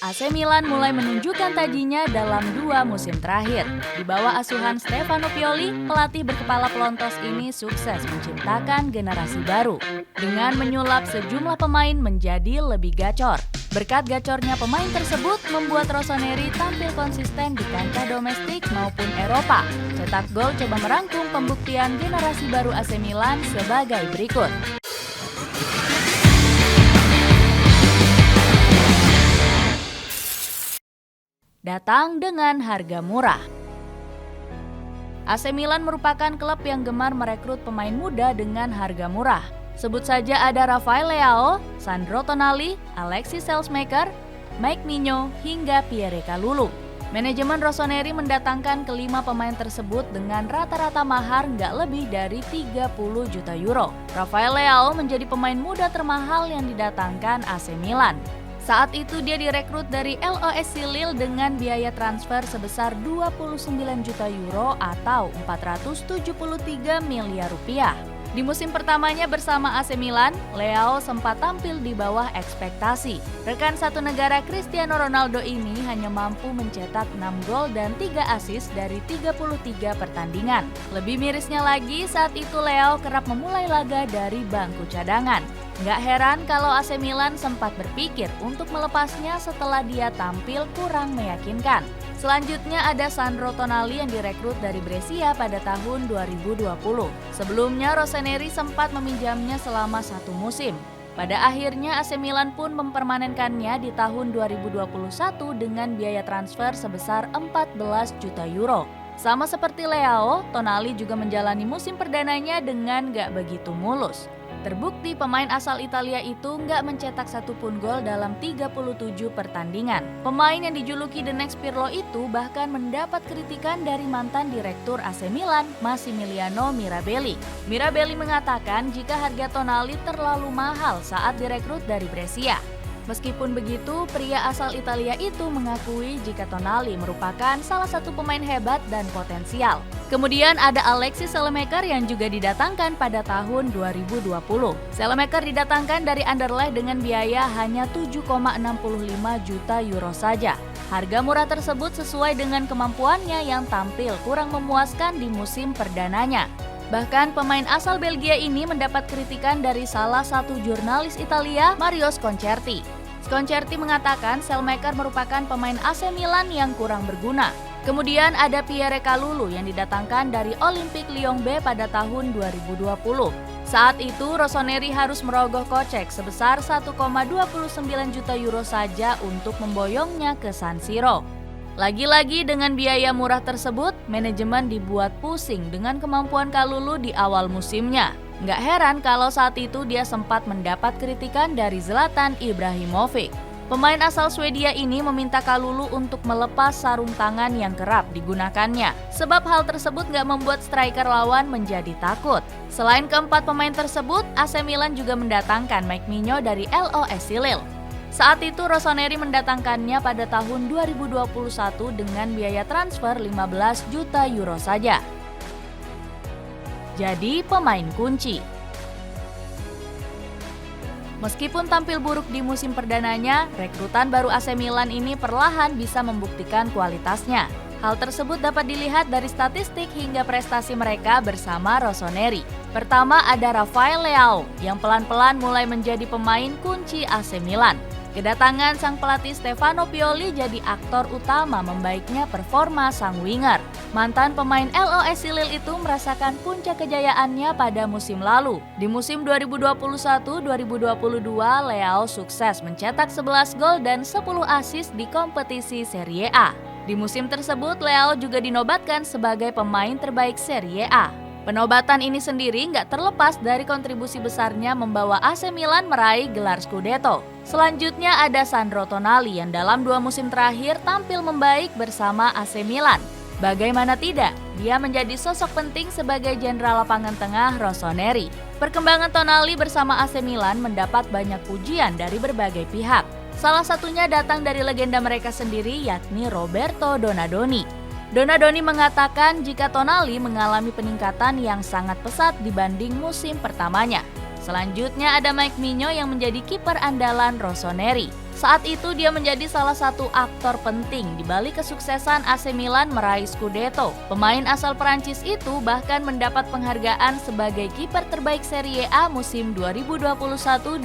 AC Milan mulai menunjukkan tajinya dalam 2 musim terakhir. Di bawah asuhan Stefano Pioli, pelatih berkepala pelontos ini sukses menciptakan generasi baru dengan menyulap sejumlah pemain menjadi lebih gacor. Berkat gacornya pemain tersebut membuat Rossoneri tampil konsisten di kancah domestik maupun Eropa. Cetak gol coba merangkum pembuktian generasi baru AC Milan sebagai berikut. Datang dengan harga murah. AC Milan merupakan klub yang gemar merekrut pemain muda dengan harga murah. Sebut saja ada Rafael Leao, Sandro Tonali, Alexis Salesmaker, Mike Migno, hingga Pierre Kalulu. Manajemen Rossoneri mendatangkan kelima pemain tersebut dengan rata-rata mahar nggak lebih dari 30 juta euro. Rafael Leao menjadi pemain muda termahal yang didatangkan AC Milan. Saat itu dia direkrut dari LOSC Lille dengan biaya transfer sebesar 29 juta euro atau 473 miliar rupiah. Di musim pertamanya bersama AC Milan, Leao sempat tampil di bawah ekspektasi. Rekan satu negara Cristiano Ronaldo ini hanya mampu mencetak 6 gol dan 3 assist dari 33 pertandingan. Lebih mirisnya lagi, saat itu Leao kerap memulai laga dari bangku cadangan. Nggak heran kalau AC Milan sempat berpikir untuk melepasnya setelah dia tampil kurang meyakinkan. Selanjutnya ada Sandro Tonali yang direkrut dari Brescia pada tahun 2020. Sebelumnya Rossoneri sempat meminjamnya selama 1 musim. Pada akhirnya AC Milan pun mempermanenkannya di tahun 2021 dengan biaya transfer sebesar 14 juta euro. Sama seperti Leao, Tonali juga menjalani musim perdananya dengan nggak begitu mulus. Terbukti pemain asal Italia itu nggak mencetak satupun gol dalam 37 pertandingan. Pemain yang dijuluki The Next Pirlo itu bahkan mendapat kritikan dari mantan direktur AC Milan, Massimiliano Mirabelli. Mirabelli mengatakan jika harga Tonali terlalu mahal saat direkrut dari Brescia. Meskipun begitu, pria asal Italia itu mengakui jika Tonali merupakan salah satu pemain hebat dan potensial. Kemudian ada Alexis Salesmaker yang juga didatangkan pada tahun 2020. Salesmaker didatangkan dari Anderlecht dengan biaya hanya 7,65 juta euro saja. Harga murah tersebut sesuai dengan kemampuannya yang tampil kurang memuaskan di musim perdananya. Bahkan pemain asal Belgia ini mendapat kritikan dari salah satu jurnalis Italia, Mario Sconcerti. Sconcerti mengatakan Salesmaker merupakan pemain AC Milan yang kurang berguna. Kemudian ada Pierre Kalulu yang didatangkan dari Olympique Lyon B pada tahun 2020. Saat itu Rossoneri harus merogoh kocek sebesar 1,29 juta euro saja untuk memboyongnya ke San Siro. Lagi-lagi dengan biaya murah tersebut, manajemen dibuat pusing dengan kemampuan Kalulu di awal musimnya. Nggak heran kalau saat itu dia sempat mendapat kritikan dari Zlatan Ibrahimovic. Pemain asal Swedia ini meminta Kalulu untuk melepas sarung tangan yang kerap digunakannya. Sebab hal tersebut nggak membuat striker lawan menjadi takut. Selain keempat pemain tersebut, AC Milan juga mendatangkan Mike Migno dari LOSC Lille. Saat itu Rossoneri mendatangkannya pada tahun 2021 dengan biaya transfer 15 juta euro saja. Jadi pemain kunci. Meskipun tampil buruk di musim perdananya, rekrutan baru AC Milan ini perlahan bisa membuktikan kualitasnya. Hal tersebut dapat dilihat dari statistik hingga prestasi mereka bersama Rossoneri. Pertama ada Rafael Leao yang pelan-pelan mulai menjadi pemain kunci AC Milan. Kedatangan sang pelatih Stefano Pioli jadi aktor utama membaiknya performa sang winger. Mantan pemain LOSC Lille itu merasakan puncak kejayaannya pada musim lalu. Di musim 2021-2022, Leao sukses mencetak 11 gol dan 10 assist di kompetisi Serie A. Di musim tersebut, Leao juga dinobatkan sebagai pemain terbaik Serie A. Penobatan ini sendiri nggak terlepas dari kontribusi besarnya membawa AC Milan meraih gelar Scudetto. Selanjutnya ada Sandro Tonali yang dalam 2 musim terakhir tampil membaik bersama AC Milan. Bagaimana tidak, dia menjadi sosok penting sebagai jenderal lapangan tengah Rossoneri. Perkembangan Tonali bersama AC Milan mendapat banyak pujian dari berbagai pihak. Salah satunya datang dari legenda mereka sendiri yakni Roberto Donadoni. Donadoni mengatakan jika Tonali mengalami peningkatan yang sangat pesat dibanding musim pertamanya. Selanjutnya ada Mike Migno yang menjadi kiper andalan Rossoneri. Saat itu dia menjadi salah satu aktor penting di balik kesuksesan AC Milan meraih Scudetto. Pemain asal Perancis itu bahkan mendapat penghargaan sebagai kiper terbaik Serie A musim 2021-2022.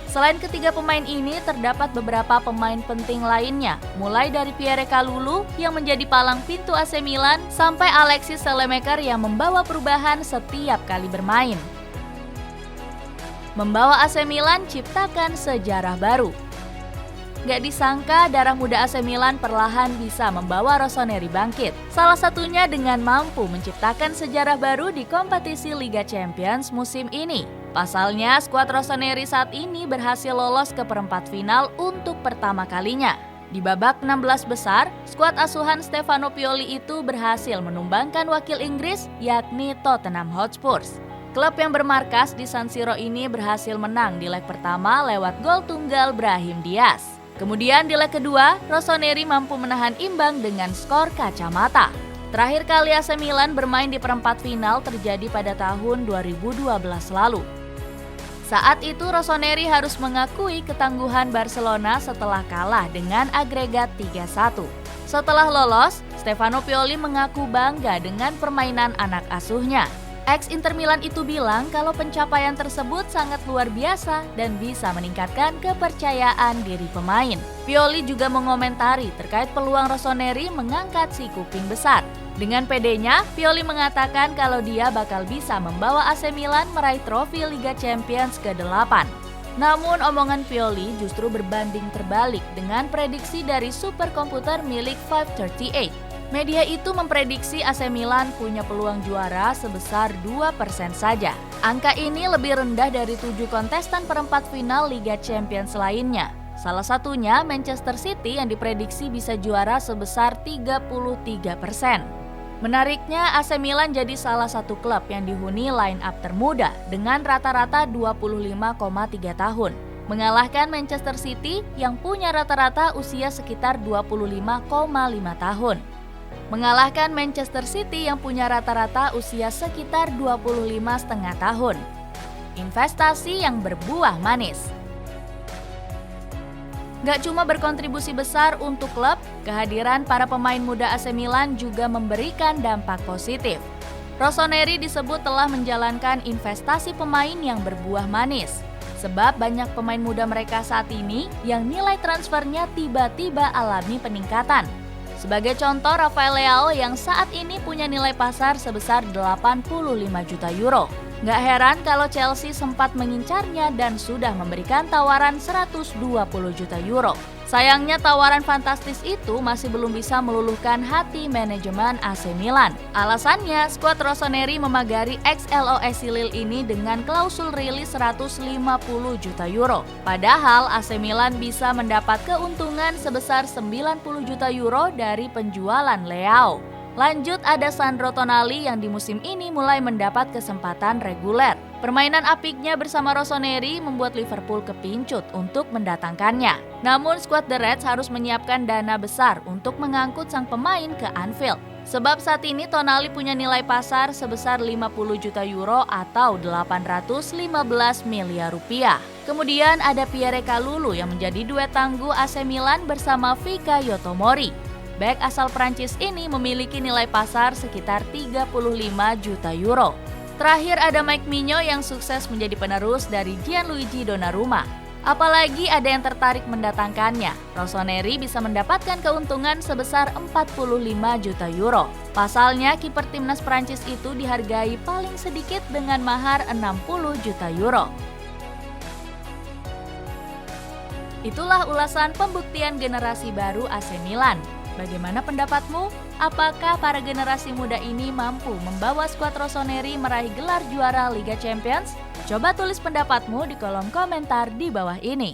Selain ketiga pemain ini, terdapat beberapa pemain penting lainnya, mulai dari Pierre Kalulu yang menjadi palang pintu AC Milan, sampai Alexis Salemaker yang membawa perubahan setiap kali bermain. Membawa AC Milan ciptakan sejarah baru. Gak disangka darah muda AC Milan perlahan bisa membawa Rossoneri bangkit. Salah satunya dengan mampu menciptakan sejarah baru di kompetisi Liga Champions musim ini. Pasalnya, skuad Rossoneri saat ini berhasil lolos ke perempat final untuk pertama kalinya. Di babak 16 besar, skuad asuhan Stefano Pioli itu berhasil menumbangkan wakil Inggris yakni Tottenham Hotspur. Klub yang bermarkas di San Siro ini berhasil menang di leg pertama lewat gol tunggal Brahim Diaz. Kemudian di leg kedua, Rossoneri mampu menahan imbang dengan skor kacamata. Terakhir kali AC Milan bermain di perempat final terjadi pada tahun 2012 lalu. Saat itu Rossoneri harus mengakui ketangguhan Barcelona setelah kalah dengan agregat 3-1. Setelah lolos, Stefano Pioli mengaku bangga dengan permainan anak asuhnya. Ex-Inter Milan itu bilang kalau pencapaian tersebut sangat luar biasa dan bisa meningkatkan kepercayaan diri pemain. Pioli juga mengomentari terkait peluang Rossoneri mengangkat si kuping besar. Dengan pedenya, Pioli mengatakan kalau dia bakal bisa membawa AC Milan meraih trofi Liga Champions ke-8. Namun omongan Pioli justru berbanding terbalik dengan prediksi dari superkomputer milik 538. Media itu memprediksi AC Milan punya peluang juara sebesar 2% saja. Angka ini lebih rendah dari 7 kontestan perempat final Liga Champions lainnya. Salah satunya Manchester City yang diprediksi bisa juara sebesar 33%. Menariknya, AC Milan jadi salah satu klub yang dihuni line up termuda dengan rata-rata 25,3 tahun. Mengalahkan Manchester City yang punya rata-rata usia sekitar 25,5 tahun. Mengalahkan Manchester City yang punya rata-rata usia sekitar 25,5 tahun. Investasi yang berbuah manis. Gak cuma berkontribusi besar untuk klub, kehadiran para pemain muda AC Milan juga memberikan dampak positif. Rossoneri disebut telah menjalankan investasi pemain yang berbuah manis. Sebab banyak pemain muda mereka saat ini yang nilai transfernya tiba-tiba alami peningkatan. Sebagai contoh, Rafael Leao yang saat ini punya nilai pasar sebesar 85 juta euro. Nggak heran kalau Chelsea sempat mengincarnya dan sudah memberikan tawaran 120 juta euro. Sayangnya tawaran fantastis itu masih belum bisa meluluhkan hati manajemen AC Milan. Alasannya, skuad Rossoneri memagari ex-LOS Lille ini dengan klausul rilis 150 juta euro. Padahal AC Milan bisa mendapat keuntungan sebesar 90 juta euro dari penjualan Leao. Lanjut ada Sandro Tonali yang di musim ini mulai mendapat kesempatan reguler. Permainan apiknya bersama Rossoneri membuat Liverpool kepincut untuk mendatangkannya. Namun skuad The Reds harus menyiapkan dana besar untuk mengangkut sang pemain ke Anfield. Sebab saat ini Tonali punya nilai pasar sebesar 50 juta euro atau 815 miliar rupiah. Kemudian ada Pierre Kalulu yang menjadi duet tangguh AC Milan bersama Fikayo Tomori. Bek asal Prancis ini memiliki nilai pasar sekitar 35 juta euro. Terakhir ada Mike Migno yang sukses menjadi penerus dari Gianluigi Donnarumma. Apalagi ada yang tertarik mendatangkannya, Rossoneri bisa mendapatkan keuntungan sebesar 45 juta euro. Pasalnya, kiper timnas Prancis itu dihargai paling sedikit dengan mahar 60 juta euro. Itulah ulasan pembuktian generasi baru AC Milan. Bagaimana pendapatmu? Apakah para generasi muda ini mampu membawa skuad Rossoneri meraih gelar juara Liga Champions? Coba tulis pendapatmu di kolom komentar di bawah ini.